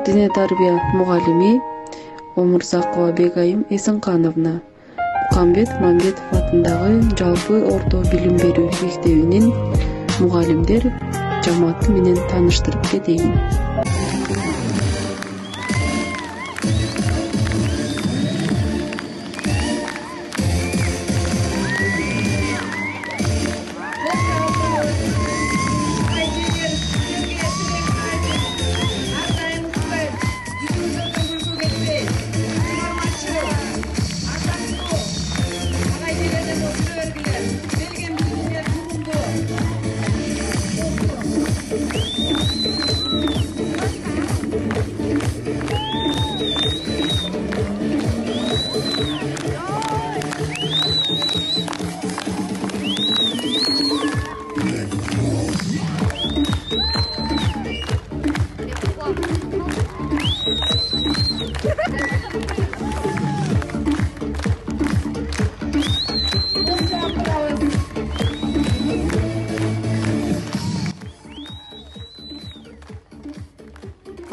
Дине тарбия мугалими Омурзакова Бегайым Эсенкановна Мукамбет Мамбетов атындагы жалпы орто билим берүү мектебинин мугалимдер жамааты менен тааныштырып кетейин.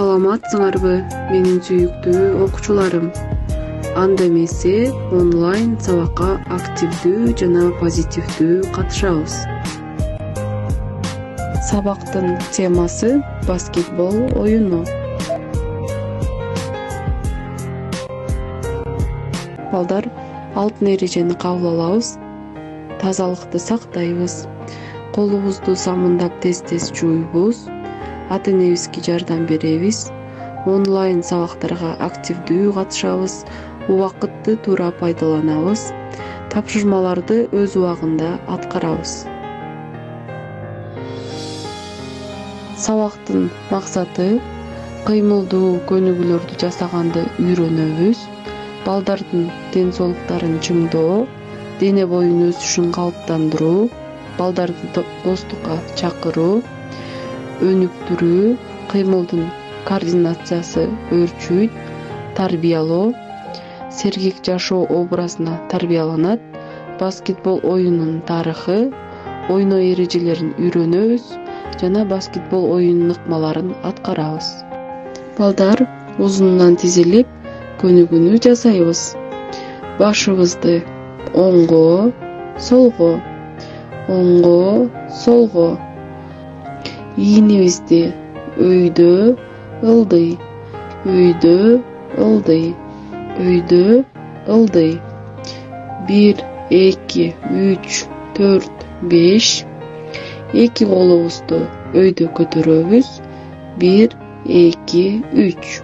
Саламатсыңарбы, менин сүйүктүү окуучуларым. Анда эмесе онлайн сабакка активдүү жана позитивдүү катышабыз. Сабактын темасы баскетбол оюну. Балдар, алтын эрежени кабыл алабыз. Тазалыкты сактайбыз. Колубузду самындап тез-тез жууйбуз. Ата-энебизге жардам беребиз. Онлайн сабактарга активдүү катышабыз. Убакытты туура пайдаланабыз. Тапшырмаларды өз убагында аткарабыз. Сабактын максаты кыймылдуу көнүгүүлөрдү жасаганды үйрөнөбүз. Балдардын ден соолуктарын чыңдоо, дене боюнун өсүшүн калыптандыруу, балдарды достукка чакыруу, өнүктүрүү, кыймылдын координациясы өрчүйт, тарбиялоо, сергек жашоо образына тарбияланат, баскетбол оюнунун тарыхы, ойноо эрежелерин үйрөнөбүз жана баскетбол оюнунун ыкмаларын аткарабыз. Балдар узунунан тизилип көнүгүүнү жасайбыз. Башыбызды оңго, солго, оңго, солго. Ийинибизди өйдө, ылдый, өйдө, ылдый, өйдө, ылдый. 1, 2, 3, 4, 5. Эки колубузду өйдө көтөрөбүз. 1, 2, 3.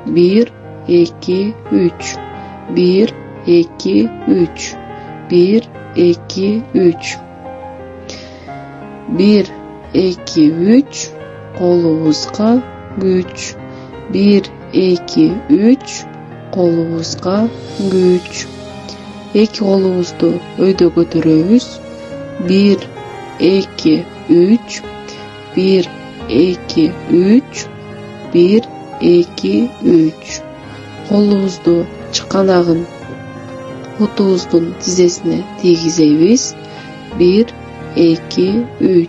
1, 2, 3. 1, 2, 3. 1, 2, 3. 1, 2, 3. Колубузга күч. 1, 2, 3. Колубузга күч. Эки колубузду өйдө көтөрөбүз. 1, 2, 3. 1, 2, 3. 1, 2, 3. Колубузду чыканагын отубуздун тизесине тийгизебиз. 1, 2, 3.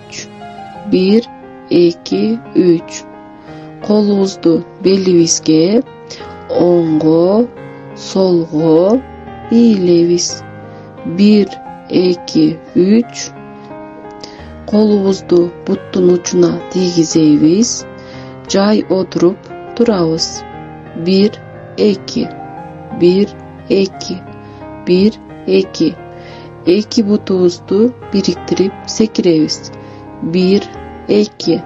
1, 2, 3. Колубузду белибизге оңго, солго ийилебиз. 1, 2, 3. Колубузду буттун учуна тийгизебиз. Жай отуруп турабыз. 1, 2. 1, 2. 1, 2. Эки бутубузду бириктирип секиребиз. 1, 2.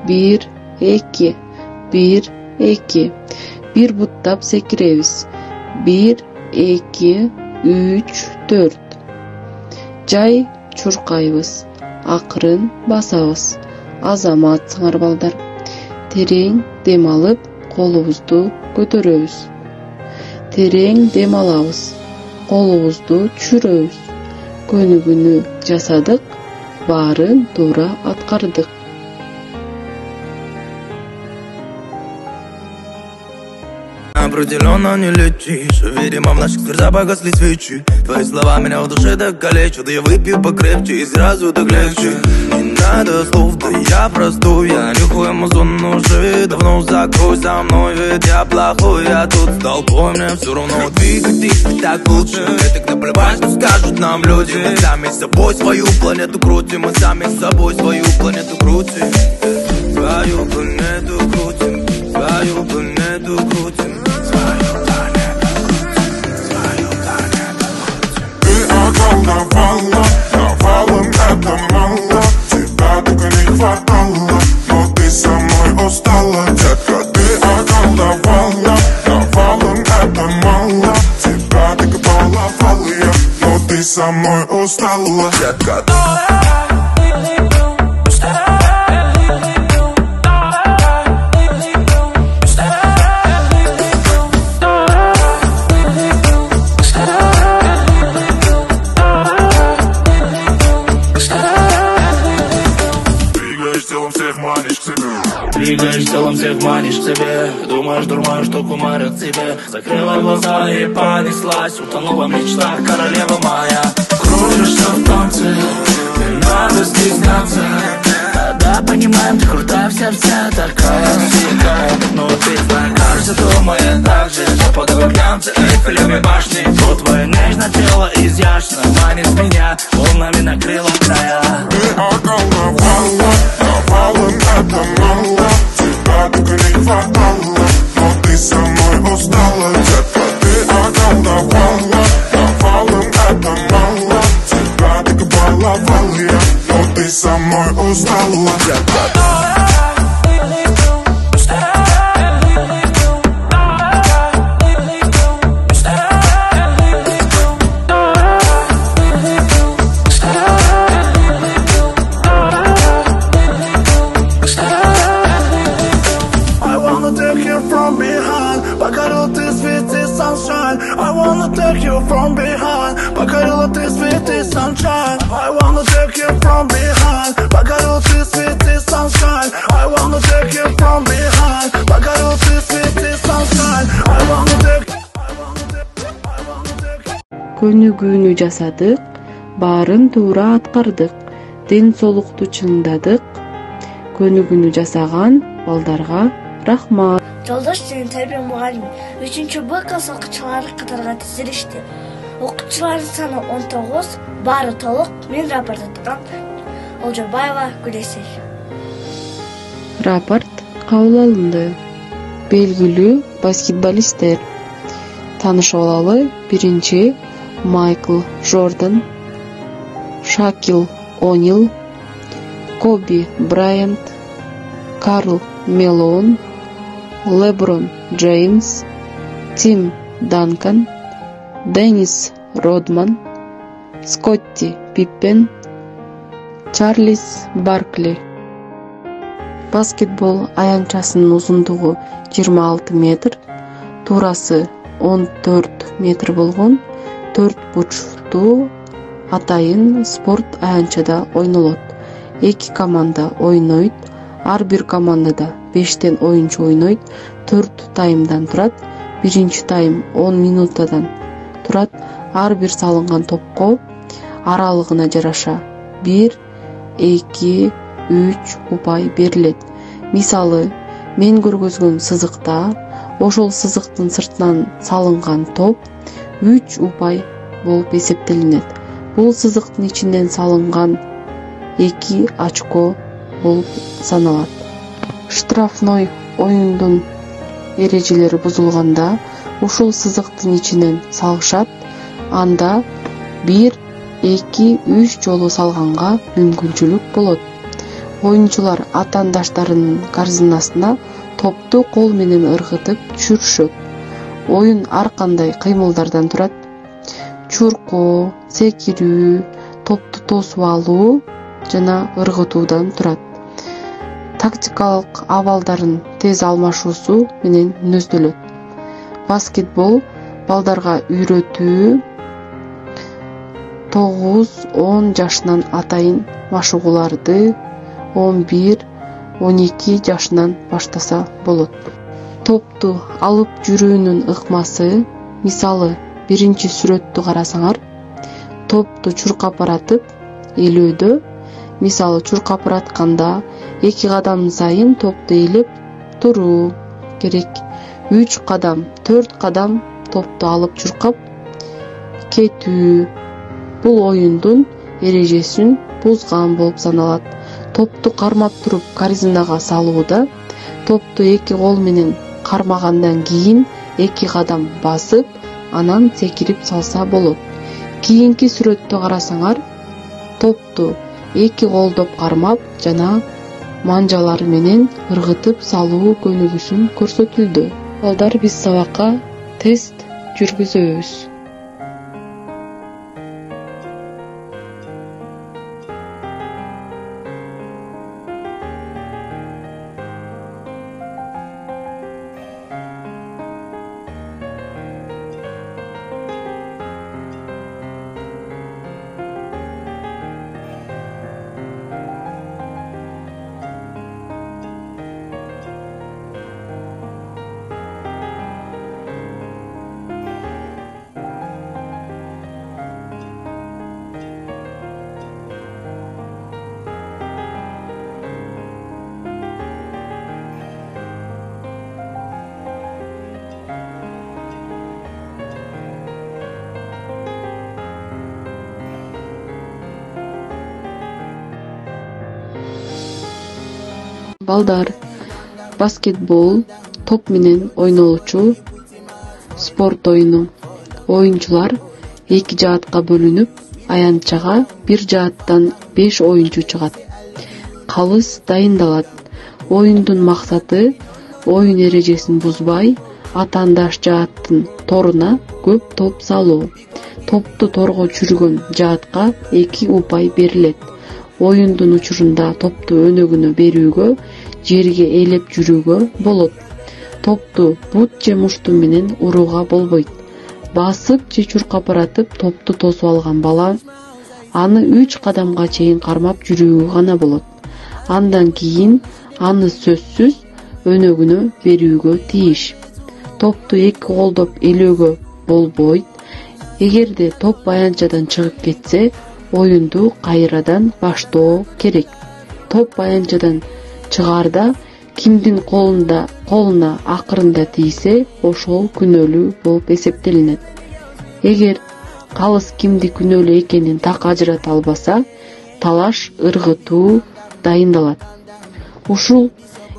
1, 2. 1, 2. Bir буттап секиребиз. 1, 2, 3, 4. Жай чуркайбыз. Акырын басабыз. Азаматсыңар балдар. Терең дем алып, колубузду көтөрөбүз. Терең дем алабыз. Колубузду түшүрөбүз. Көнүгүүнү жасадык, баарын туура аткардык. Определенно не летишь. Видимо, в наших сердцах погасли свечи. Твои слова меня в душе так калечат. Я выпью покрепче и сразу так легче. Не надо слов, да я простой. Я нюхаю Амазон уже давно, закрой за мной, ведь я плохой. Я тут с толпой, мне все равно двигайтесь, так лучше. Мне так наплевать, что скажут нам люди. Мы сами с собой свою планету крутим, мы сами с собой свою планету крутим. Свою планету крутим, свою планету крутим. Навалом это мало, тебя только не хватало, но ты со мной устала, детка. Ты околдовала, навалом это мало, тебя только баловала я, но ты со мной устала, детка. Двигаешь телом, всех манишь к себе. Думаешь, дурмаешь, что кумарят тебе. Закрыла глаза и понеслась. Утонула в мечтах королева моя. Кружишься в танце, не надо стесняться. Тогда понимаем, ты крутая вся, такая дикая. Но ты кажется, думает так же. Западовые глянцы, Эйфелевой башни. То твое нежное тело изящно манит меня, волнами накрыла края. Ты околдовала, навалом это мало, тебя только не хватало, но ты со мной устала, детка. Ты околдовала, навалом это мало, тебя только баловала я, но ты со мной устала, детка. I wanna take you from behind, покорила ты светы sunshine. I wanna take you from behind, покорила ты светы sunshine. I wanna take you from behind, покорила ты светы sunshine. I wanna take. Көнүгүүнү жасадык, баарын туура аткардык, ден соолукту чыңдадык. Көнүгүүнү жасаган балдарга рахмат. Жолдош сенин тербие мугалими 3-чү Б класс окуучулары катарга тизилишти. Окуучулардын саны 19, баары толук. Мен рапорт аткан Олжобаева Гүлесей. Рапорт кабыл алынды. Белгилүү баскетболисттер. Таанышып алалы. Биринчи Майкл Жордан, Шакил О'Нил, Коби Брайант, Карл Мелоун, Леброн Джеймс, Тим Данкан, Деннис Родман, Скотти Пиппен, Чарлиз Баркли. Баскетбол аянтчасынын узундугу 26 метр, туурасы 14 метр болгон 4 бурчтуу атайын спорт аянтчада ойнолот. 2 команда ойнойт. Ар бир командада 5 оюнчу ойнойт. 4 таймдан турат. Биринчи тайм 10 минутадан турат. Ар бир салынган топко аралыгына жараша 1, 2, 3 упай берилет. Мисалы, мен көргөзгөн сызыкта ошол сызыктын сыртынан салынган топ 3 упай болуп эсептелинет. Бул сызыктын ичинен салынган 2 очко болуп саналат. Штрафной оюндун эрежелери бузулганда ушул сызыктын ичинен салышат. Анда 1, 2, 3 жолу салганга мүмкүнчүлүк болот. Оюнчулар атаандаштарынын корзинасына топту кол менен ыргытып түшүрүшөт. Оюн ар кандай кыймылдардан турат. Чуркоо, секирүү, топту тосуп алуу жана ыргытуудан турат. Тактикалык абалдарын тез алмашуусу менен мүнөздөлөт. Баскетбол балдарга үйрөтүү 9-10 жашынан атайын машыгууларды 11-12 жашынан баштаса болот. Топту алып жүрүүнүн ыкмасы, мисалы, биринчи сүрөттү карасаңар, топту чуркап баратып, элөөдө мисалы чуркап ыратканда 2 кадам сайын топту ээлеп туруу керек. 3 кадам, 4 кадам топту алып чуркап кетүү бул оюндун эрежесин бузган болуп саналат. Топту кармап туруп корзинага салууда топту 2 кол менен кармагандан кийин 2 кадам басып, анан секирип салса болот. Кийинки сүрөттө карасаңар, топту 2 колдоп кармап жана манжалар менен ыргытып салуу көнүгүүсүн көрсөтүлдү. Балдар, биз сабакка тест жүргүзөбүз. Балдар, баскетбол топ менен ойнолчу спорт оюну. Оюнчулар 2 жаатка бөлүнүп, аянтчага бир жааттан 5 оюнчу чыгат. Калыс дайындалат. Оюндун максаты оюн эрежесин бузбай, атаандаш жааттын торуна көп топ салуу. Топту торго чүргөн жаатка 2 упай берилет. Оюндун учурунда топту өнөгүнө берүүгө, жерге ээлеп жүрүүгө болот. Топту бут же мушту менен урууга болбойт. Басып же чуркап баратып топту тосуп алган бала аны 3 кадамга чейин кармап жүрүүгө гана болот. Андан кийин аны сөзсүз өнөгүнө берүүгө тийиш. Топту 2 колдоп ээлөөгө болбойт. Эгерде топ аянтчадан чыгып кетсе, оюнду кайрадан баштоо керек. Топ аянтчадан чыгарда кимдин колуна акырында тийсе, ошол күнөөлүү болуп эсептелинет. Эгер калыс кимди күнөөлүү экенин так ажырата албаса, талаш ыргытуу дайындалат. Ушул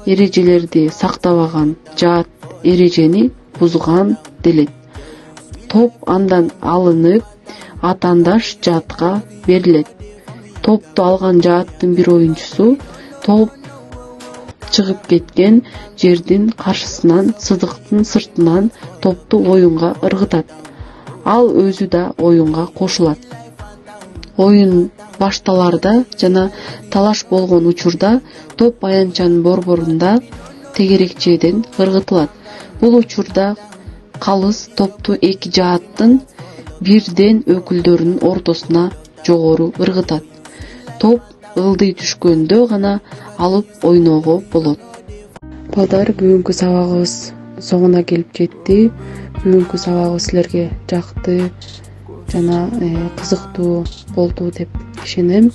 эрежелерди сактабаган жаат эрежени бузган делет. Топ андан алынып, атаандаш жаатка берилет. Топту алган жааттын бир оюнчусу топ чыгып кеткен жердин каршысынан сызыктын сыртынан топту оюнга ыргытат. Ал өзү да оюнга кошулат. Оюн башталарда жана талаш болгон учурда топ аянтчанын борборунда тегерекчеден ыргытылат. Бул учурда калыс топту 2 жааттын бирден өкүлдөрүнүн ортосуна жогору ыргытат. Топ ылдый түшкөндө гана алып ойноого болот. Балдар, бүгүнкү сабагыбыз соңуна келип жетти. Бүгүнкү сабагыбыз силерге жакты жана кызыктуу болду деп ишенем.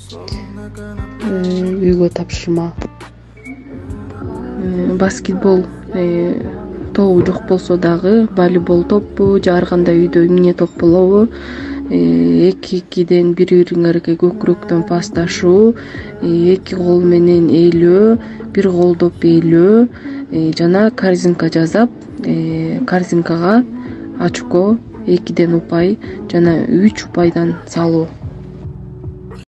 Үйгө тапшырма. Баскетбол тобу жок болсо дагы волейбол топпу же ар кандай үйдө эмне топ болобу, 2-2ден бири-бириңерге көкүрөктөн пасташуу, 2 кол менен ээлөө, 1 колдоп ээлөө жана корзинка жасап, корзинкага очко 2ден упай жана 3 упайдан салуу.